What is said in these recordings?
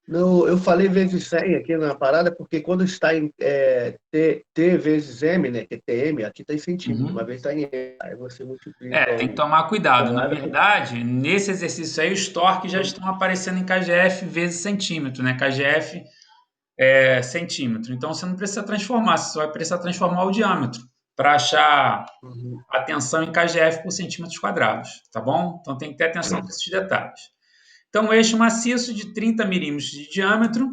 Não, eu falei vezes 100 aqui na parada, porque quando está em T vezes M, né, que é TM, aqui está em centímetro, uma Uhum. vez está em M. Aí você multiplica Tem que o. tomar cuidado. Então, Na lá da. verdade, nesse exercício aí, os torques já estão aparecendo em kgf vezes centímetro, né? kgf é centímetro. Então, você não precisa transformar, você só vai precisar transformar o diâmetro para achar Uhum. a tensão em kgf por centímetros quadrados, tá bom? Então, tem que ter atenção para esses detalhes. Então, um eixo maciço de 30 milímetros de diâmetro.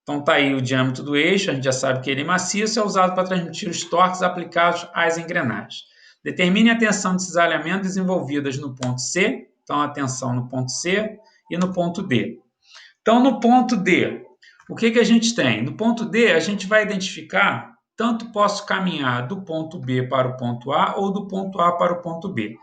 Então, está aí o diâmetro do eixo, a gente já sabe que ele é maciço, é usado para transmitir os torques aplicados às engrenagens. Determine a tensão de cisalhamento desenvolvidas no ponto C, então a tensão no ponto C e no ponto D. Então, no ponto D, o que a gente tem? No ponto D, a gente vai identificar, tanto posso caminhar do ponto B para o ponto A ou do ponto A para o ponto B.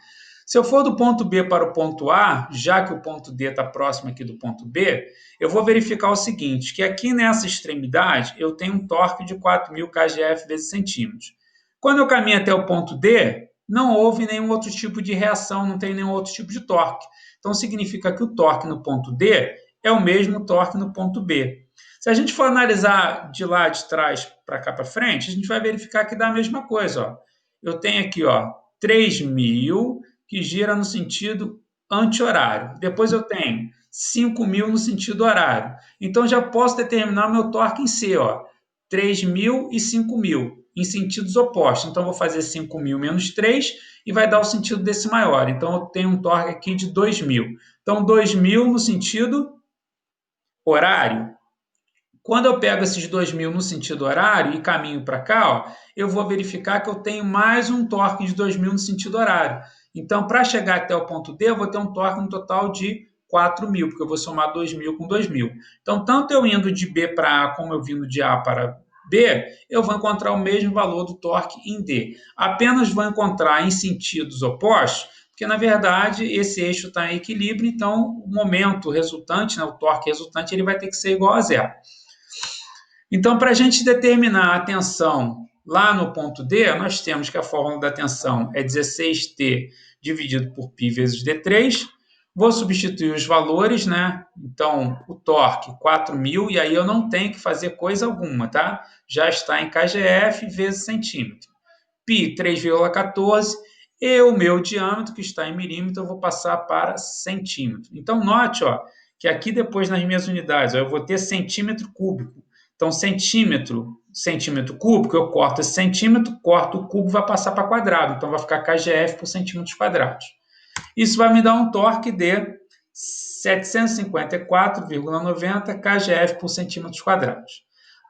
Se eu for do ponto B para o ponto A, já que o ponto D está próximo aqui do ponto B, eu vou verificar o seguinte, que aqui nessa extremidade eu tenho um torque de 4.000 kgf vezes centímetros. Quando eu caminho até o ponto D, não houve nenhum outro tipo de reação, não tem nenhum outro tipo de torque. Então significa que o torque no ponto D é o mesmo torque no ponto B. Se a gente for analisar de lá de trás para cá para frente, a gente vai verificar que dá a mesma coisa. Ó. Eu tenho aqui 3.000 que gira no sentido anti-horário. Depois eu tenho 5.000 no sentido horário. Então já posso determinar o meu torque em C, 3.000 e 5.000, em sentidos opostos. Então eu vou fazer 5.000 menos 3 e vai dar o sentido desse maior. Então eu tenho um torque aqui de 2.000. Então 2.000 no sentido horário. Quando eu pego esses 2.000 no sentido horário e caminho para cá, eu vou verificar que eu tenho mais um torque de 2.000 no sentido horário. Então, para chegar até o ponto D, eu vou ter um torque no total de 4.000, porque eu vou somar 2.000 com 2.000. Então, tanto eu indo de B para A, como eu vindo de A para B, eu vou encontrar o mesmo valor do torque em D. Apenas vou encontrar em sentidos opostos, porque, na verdade, esse eixo está em equilíbrio, então o momento resultante, né, o torque resultante, ele vai ter que ser igual a zero. Então, para a gente determinar a tensão lá no ponto D, nós temos que a fórmula da tensão é 16T dividido por π vezes D3. Vou substituir os valores, né? Então, o torque 4.000, e aí eu não tenho que fazer coisa alguma, tá? Já está em kgf vezes centímetro. Π 3,14 e o meu diâmetro, que está em milímetro, eu vou passar para centímetro. Então, note que aqui depois nas minhas unidades, eu vou ter centímetro cúbico. Então, centímetro cúbico, eu corto esse centímetro, corto o cubo, vai passar para quadrado. Então, vai ficar kgf por centímetros quadrados. Isso vai me dar um torque de 754,90 kgf por centímetros quadrados.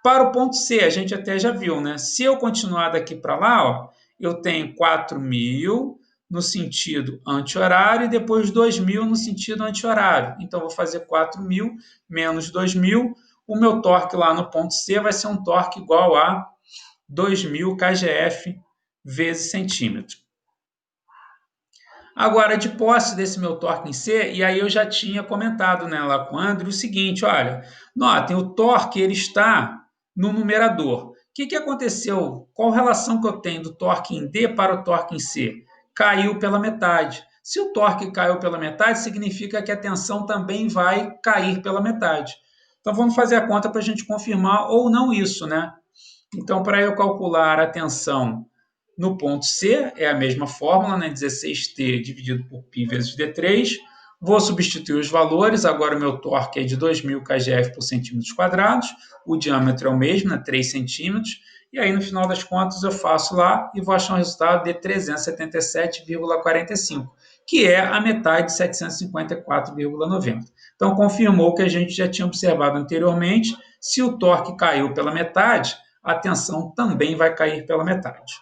Para o ponto C, a gente até já viu, né? Se eu continuar daqui para lá, eu tenho 4.000 no sentido anti-horário e depois 2.000 no sentido anti-horário. Então, vou fazer 4.000 menos 2.000. O meu torque lá no ponto C vai ser um torque igual a 2.000 kgf vezes centímetro. Agora, de posse desse meu torque em C, e aí eu já tinha comentado, né, lá com o André o seguinte, olha, notem, o torque ele está no numerador. O que aconteceu? Qual relação que eu tenho do torque em D para o torque em C? Caiu pela metade. Se o torque caiu pela metade, significa que a tensão também vai cair pela metade. Então vamos fazer a conta para a gente confirmar ou não isso, né? Então, para eu calcular a tensão no ponto C, é a mesma fórmula, né? 16T dividido por π vezes D3. Vou substituir os valores. Agora o meu torque é de 2.000 kgf por centímetros quadrados. O diâmetro é o mesmo, né? 3 centímetros. E aí, no final das contas, eu faço lá e vou achar um resultado de 377,45, que é a metade de 754,90. Então, confirmou o que a gente já tinha observado anteriormente. Se o torque caiu pela metade, a tensão também vai cair pela metade.